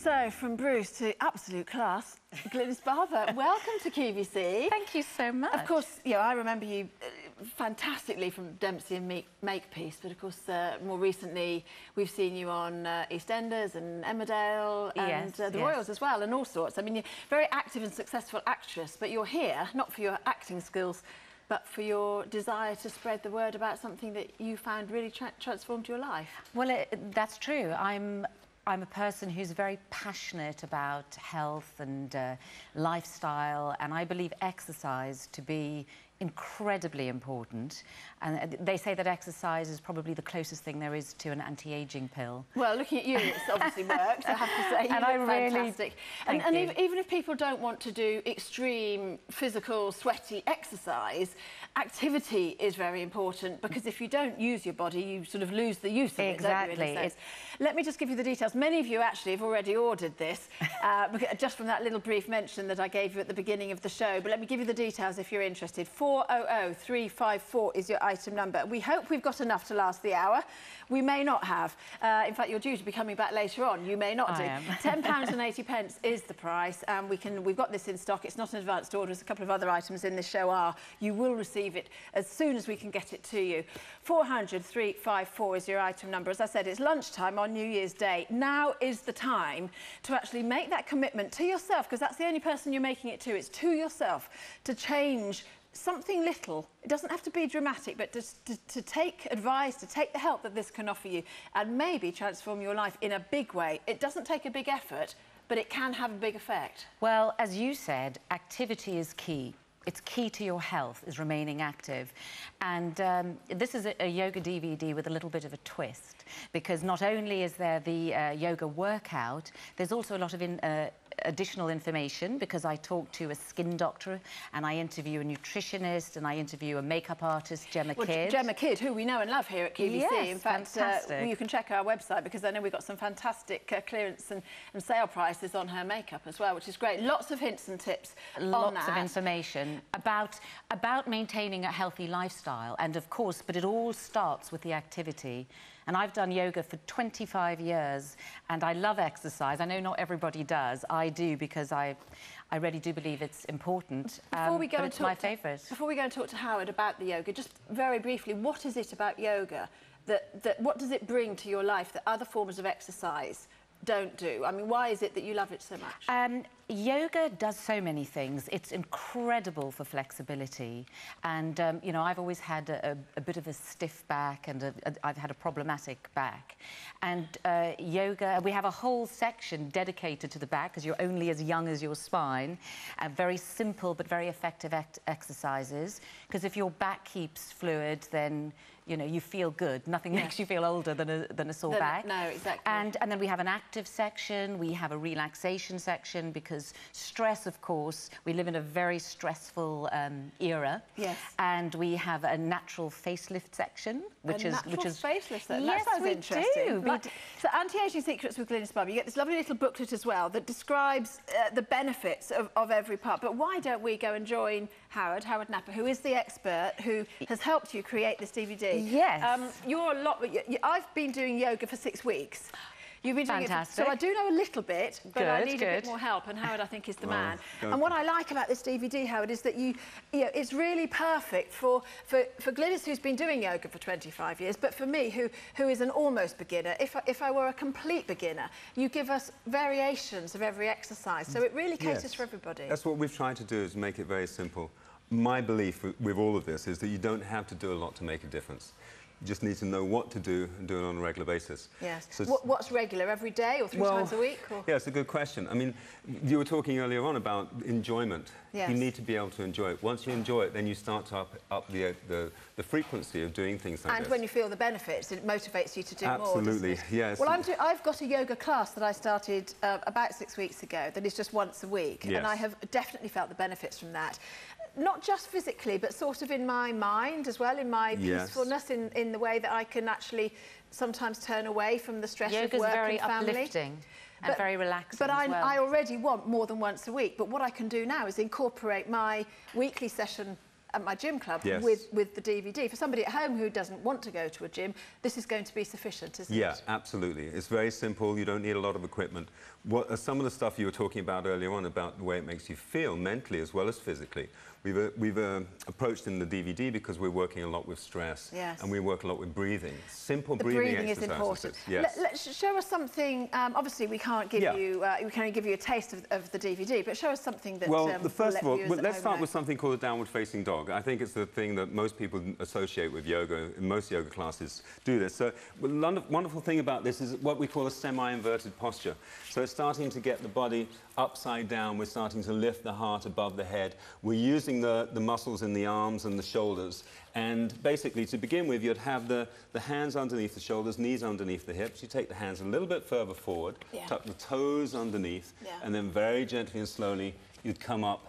So, from Bruce to absolute class, Glynis Barber, welcome to QVC. Thank you so much. Of course, you know, I remember you fantastically from Dempsey and Makepeace, but of course, more recently, we've seen you on EastEnders and Emmerdale and the Royals as well, and all sorts. I mean, you're a very active and successful actress, but you're here, not for your acting skills, but for your desire to spread the word about something that you found really transformed your life. Well, that's true. I'm a person who's very passionate about health and lifestyle, and I believe exercise to be incredibly important. And they say that exercise is probably the closest thing there is to an anti-aging pill. Well, looking at you, it's obviously worked, I have to say. You look fantastic. And even if people don't want to do extreme physical, sweaty exercise, activity is very important, because if you don't use your body, you sort of lose the use of it, don't you, in a sense? Let me just give you the details. Many of you actually have already ordered this, just from that little brief mention that I gave you at the beginning of the show. But let me give you the details if you're interested. 400354 is your item number. We hope we've got enough to last the hour. We may not have. In fact, you're due to be coming back later on. You may not do. £10.80 is the price, and we've got this in stock. It's not an advanced order, as a couple of other items in this show are. You will receive it as soon as we can get it to you. 400354 is your item number. As I said, it's lunchtime on New Year's Day. Now is the time to actually make that commitment to yourself, because that's the only person you're making it to. It's to yourself, to change something little. It doesn't have to be dramatic, but to take advice, to take the help that this can offer you, and maybe transform your life in a big way. It doesn't take a big effort, but it can have a big effect. Well, as you said, activity is key. It's key to your health, is remaining active. And this is a yoga DVD with a little bit of a twist, because not only is there the yoga workout, there's also a lot of additional information, because I talk to a skin doctor and I interview a nutritionist and I interview a makeup artist, Gemma Kidd. Gemma Kidd, who we know and love here at QVC. Yes, in fact, you can check our website, because I know we've got some fantastic clearance and sale prices on her makeup as well, which is great. Lots of hints and tips on that. Lots of information about maintaining a healthy lifestyle, and of course, but it all starts with the activity. And I've done yoga for 25 years, and I love exercise. I know not everybody does. I do, because I really do believe it's important. Before we go and it's my favourite. Before we go and talk to Howard about the yoga, just very briefly, what is it about yoga what does it bring to your life that other forms of exercise don't do? I mean, why is it that you love it so much? Yoga does so many things. It's incredible for flexibility. And, you know, I've always had a bit of a stiff back, and I've had a problematic back. And yoga, we have a whole section dedicated to the back, because you're only as young as your spine. Very simple but very effective exercises. Because if your back keeps fluid, then you know, you feel good. Nothing makes you feel older than a sore back. No, exactly. And then we have an active section, we have a relaxation section, because stress, of course, we live in a very stressful era. Yes. And we have a natural facelift section, which is facelift. Then. Yes, that sounds we interesting. do. So, Anti-Aging Secrets with Glynis Barber. You get this lovely little booklet as well that describes the benefits of every part. But why don't we go and join Howard Napper, who is the expert who has helped you create this DVD? Yes. I've been doing yoga for 6 weeks. You've been doing Fantastic. it, so I do know a little bit, but I need a bit more help, and Howard, I think, is the man. And what I like about this DVD, Howard, is that it's really perfect for Glynis, who's been doing yoga for 25 years, but for me, who is an almost beginner. If I were a complete beginner, you give us variations of every exercise, so it really caters for everybody. That's what we've tried to do, is make it very simple. My belief with all of this is that you don't have to do a lot to make a difference. You just need to know what to do and do it on a regular basis. Yes. So what's regular? Every day or 3 times a week? Or? Yeah, it's a good question. I mean, you were talking earlier on about enjoyment. Yes. You need to be able to enjoy it. Once you enjoy it, then you start to up the frequency of doing things like this. And when you feel the benefits, it motivates you to do more. Absolutely, yes. Well, I've got a yoga class that I started about 6 weeks ago that is just once a week, and I have definitely felt the benefits from that. Not just physically, but sort of in my mind as well, in my peacefulness, in the way that I can actually sometimes turn away from the stress of work and family. Yoga's very uplifting and very relaxing but as well. I already want more than once a week, but what I can do now is incorporate my weekly session at my gym club yes. with the DVD. For somebody at home who doesn't want to go to a gym, this is going to be sufficient, isn't it? Yeah, absolutely. It's very simple. You don't need a lot of equipment. What some of the stuff you were talking about earlier on about the way it makes you feel mentally as well as physically, we've approached in the DVD because we're working a lot with stress, yes. and we work a lot with breathing. Simple the breathing exercises. Is important. Yes. Let's show us something. Obviously, we can't give you. We can only give you a taste of the DVD, but show us something that. Well, first of all, let's start with something called a downward-facing dog. I think it's the thing that most people associate with yoga. Most yoga classes do this. So, the wonderful thing about this is what we call a semi-inverted posture. So it's starting to get the body upside down. We're starting to lift the heart above the head. We're using the muscles in the arms and the shoulders. And basically, to begin with, you'd have the hands underneath the shoulders, knees underneath the hips. You take the hands a little bit further forward, tuck the toes underneath, and then very gently and slowly, you'd come up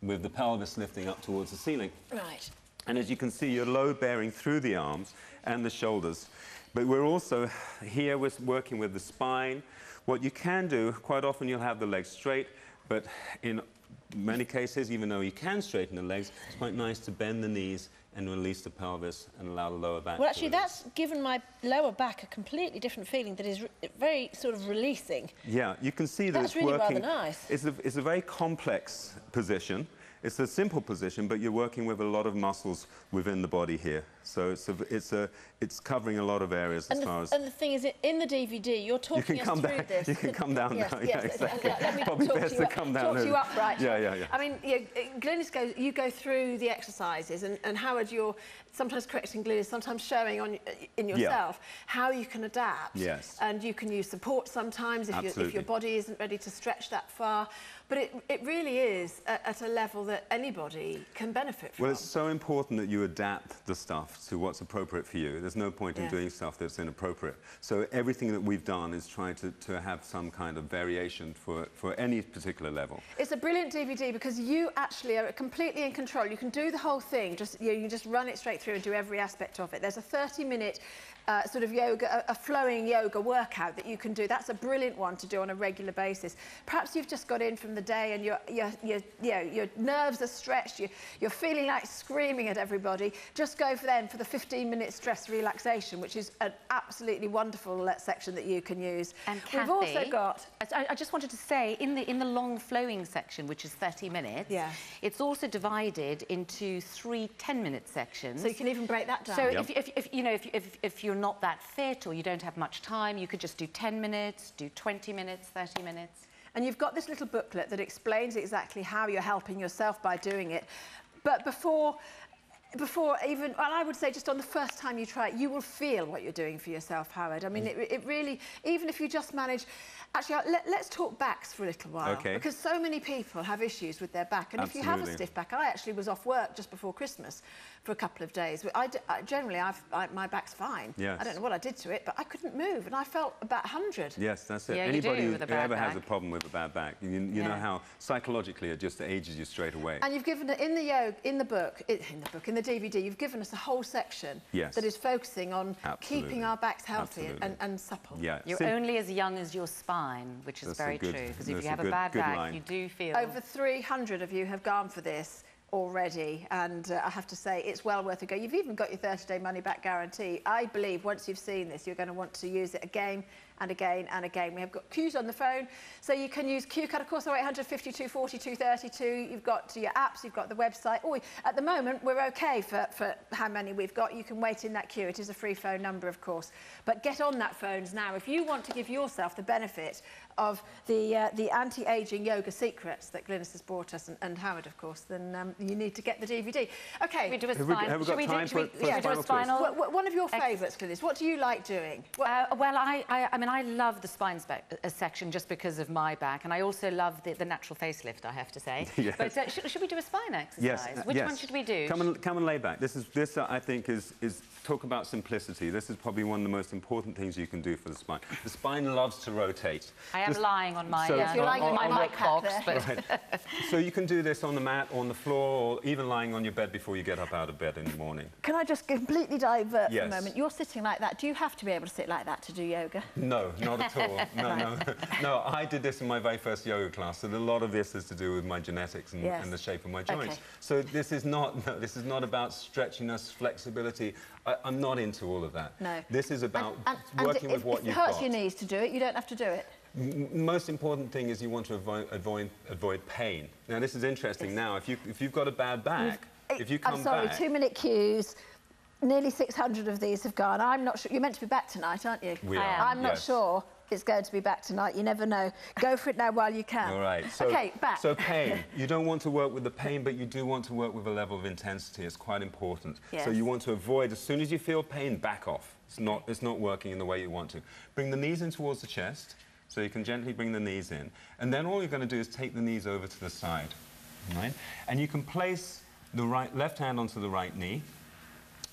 with the pelvis lifting up towards the ceiling. Right. And as you can see, you're load-bearing through the arms and the shoulders. But we're also, here we're working with the spine. What you can do, quite often you'll have the legs straight, but in many cases, even though you can straighten the legs, it's quite nice to bend the knees and release the pelvis and allow the lower back. Well, actually, that's given my lower back a completely different feeling that is very sort of releasing. Yeah, you can see that that's it's really working. Rather nice. It's a very complex position. It's a simple position, but you're working with a lot of muscles within the body here. So it's covering a lot of areas as far as... And the thing is, in the DVD, you're talking us through this. You can come down now. Yes, yeah, exactly. Let me probably talk best to you, to come down. Talk to you upright. Yeah. I mean, Glynis you go through the exercises, and Howard, you're sometimes correcting Glynis, sometimes showing in yourself how you can adapt. Yes. And you can use support sometimes if your body isn't ready to stretch that far. But it really is at a level that anybody can benefit from. Well, it's so important that you adapt the stuff to what's appropriate for you. There's no point in doing stuff that's inappropriate. So everything that we've done is trying to have some kind of variation for any particular level. It's a brilliant DVD because you actually are completely in control. You can do the whole thing. You can just run it straight through and do every aspect of it. There's a 30-minute sort of yoga, a flowing yoga workout that you can do. That's a brilliant one to do on a regular basis. Perhaps you've just got in from the day and your nerves are stretched, you're feeling like screaming at everybody. Just go for the 15-minute stress relaxation, which is an absolutely wonderful section that you can use. And Kathy, we've also got... I just wanted to say, in the long flowing section, which is 30 minutes, it's also divided into 3 10-minute sections. So you can even break that down. So if you're not that fit or you don't have much time, you could just do 10 minutes, do 20 minutes, 30 minutes. And you've got this little booklet that explains exactly how you're helping yourself by doing it. But before even, well, I would say just on the first time you try it, you will feel what you're doing for yourself, Howard. I mean, it really, even if you just manage... Actually, let's talk backs for a little while. Okay. Because so many people have issues with their back. And if you have a stiff back, I actually was off work just before Christmas for a couple of days. Generally, my back's fine. Yes. I don't know what I did to it, but I couldn't move, and I felt about 100. Yes, that's it. Yeah, anybody who ever has a problem with a bad back, you know how psychologically it just ages you straight away. And you've given it in the DVD, you've given us a whole section that is focusing on keeping our backs healthy and supple. Yeah. You're only as young as your spine, which is very true, because if you have a bad back, you do feel... Over 300 of you have gone for this already, and I have to say it's well worth a go. You've even got your 30-day money-back guarantee. I believe once you've seen this, you're going to want to use it again and again and again. We have got Q's on the phone, so you can use Q card, of course, 0800 52 42 32. You've got your apps, you've got the website. At the moment, we're OK for how many we've got. You can wait in that queue. It is a free phone number, of course. But get on that phones now. If you want to give yourself the benefit of the anti-aging yoga secrets that Glynis has brought us, and Howard, of course, then you need to get the DVD. OK. We do a spine. Have we got time for a spinal twist? One of your favourites, Glynis. What do you like doing? Well, I mean, I love the spine section just because of my back, and I also love the natural facelift, I have to say. Yes. But should we do a spine exercise? Yes. Which one should we do? Come and lay back. This I think is talk about simplicity. This is probably one of the most important things you can do for the spine. The spine loves to rotate. I am lying on my, you're lying on my mic box. Right. So you can do this on the mat, or on the floor, or even lying on your bed before you get up out of bed in the morning. Can I just completely divert for a moment? You're sitting like that. Do you have to be able to sit like that to do yoga? No, not at all. No, I did this in my very first yoga class, so a lot of this is to do with my genetics and, and the shape of my joints. Okay. So this is not about stretchiness, flexibility. I'm not into all of that. No. This is about working with what you've got. If it hurts your knees to do it, you don't have to do it. Most important thing is you want to avoid pain. Now, this is interesting. Now, if you've got a bad back, if you come back... I'm sorry, 2-minute cues. Nearly 600 of these have gone. I'm not sure. You're meant to be back tonight, aren't you? We are. I'm not sure it's going to be back tonight. You never know. Go for it now while you can. All right. So, OK, back. So pain. You don't want to work with the pain, but you do want to work with a level of intensity. It's quite important. Yes. So you want to avoid, as soon as you feel pain, back off. It's not working in the way you want to. Bring the knees in towards the chest, so you can gently bring the knees in. And then all you're going to do is take the knees over to the side. Right? And you can place the left hand onto the right knee.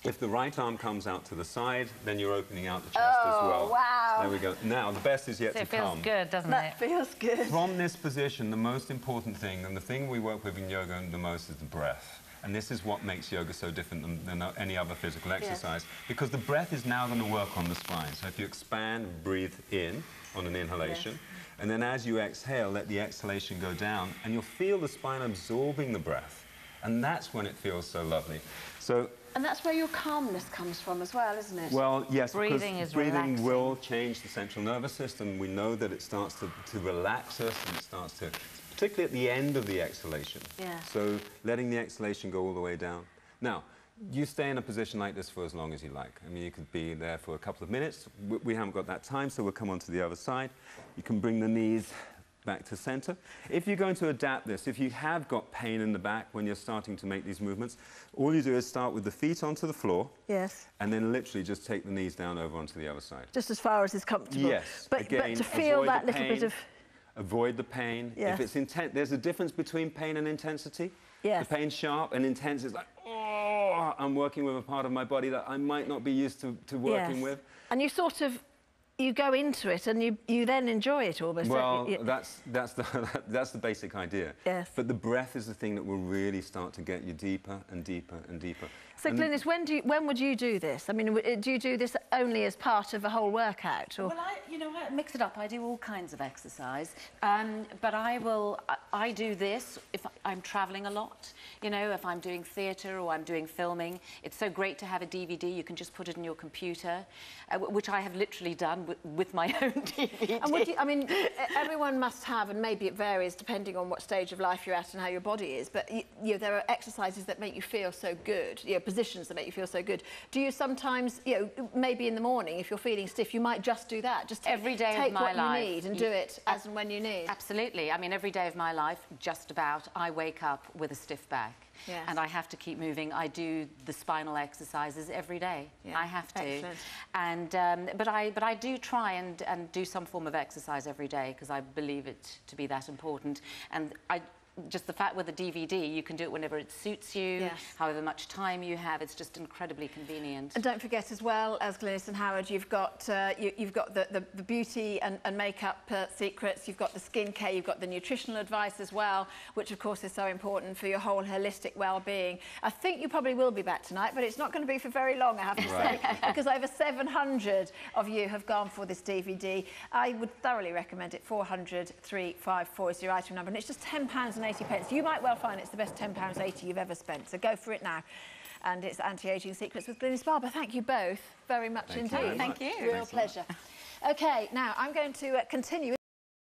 If the right arm comes out to the side, then you're opening out the chest as well. Wow. There we go. Now, the best is yet to come. It feels good, doesn't it? That feels good. From this position, the most important thing, and the thing we work with in yoga the most, is the breath. And this is what makes yoga so different than any other physical exercise, because the breath is now going to work on the spine. So if you expand, breathe in on an inhalation, and then as you exhale, let the exhalation go down, and you'll feel the spine absorbing the breath. And that's when it feels so lovely. So... And that's where your calmness comes from as well, isn't it? Well, yes, breathing because is breathing relaxing. will change the central nervous system. We know that it starts to relax us, and it starts to, particularly at the end of the exhalation. Yeah. So letting the exhalation go all the way down. Now, you stay in a position like this for as long as you like. I mean, you could be there for a couple of minutes. We haven't got that time, so we'll come on to the other side. You can bring the knees back to center. If you're going to adapt this, if you have got pain in the back when you're starting to make these movements, all you do is start with the feet onto the floor. Yes. And then literally just take the knees down over onto the other side. Just as far as is comfortable. Yes. But to feel that little bit of... Avoid the pain. Yes. If it's intense, there's a difference between pain and intensity. Yes. The pain's sharp, and intense is like, oh, I'm working with a part of my body that I might not be used to working with. And you sort of... You go into it and you then enjoy it almost. Well, that's the basic idea. Yes. But the breath is the thing that will really start to get you deeper and deeper and deeper. So, Glynis, when would you do this? I mean, do you do this only as part of a whole workout? Or? Well, I mix it up. I do all kinds of exercise, but I do this if I'm travelling a lot. You know, if I'm doing theatre or I'm doing filming. It's so great to have a DVD. You can just put it in your computer, which I have literally done with my own DVD. And I mean, everyone must have, and maybe it varies depending on what stage of life you're at and how your body is, but there are exercises that make you feel so good, positions that make you feel so good. Do you sometimes, maybe in the morning, if you're feeling stiff, you might just do that? Just every day of my life. Take what you need and do it as and when you need? Absolutely. I mean, every day of my life, just about, I wake up with a stiff back. Yes. And I have to keep moving. I do the spinal exercises every day. Yeah. I have to. Excellent. And but I do try and do some form of exercise every day because I believe it to be that important. And just the fact with the DVD, you can do it whenever it suits you, however much time you have. It's just incredibly convenient. And don't forget, as well as Glynis and Howard, you've got the beauty and makeup secrets. You've got the skincare. You've got the nutritional advice as well, which of course is so important for your whole holistic well-being. I think you probably will be back tonight, but it's not going to be for very long, I have to say, because over 700 of you have gone for this DVD. I would thoroughly recommend it. 400-354 is your item number, and it's just £10.80. You might well find it's the best £10.80 you've ever spent, so go for it now. And it's Anti-Aging Secrets with Glynis Barber. Thank you both very much indeed. Thank you. Real pleasure. OK, now I'm going to continue.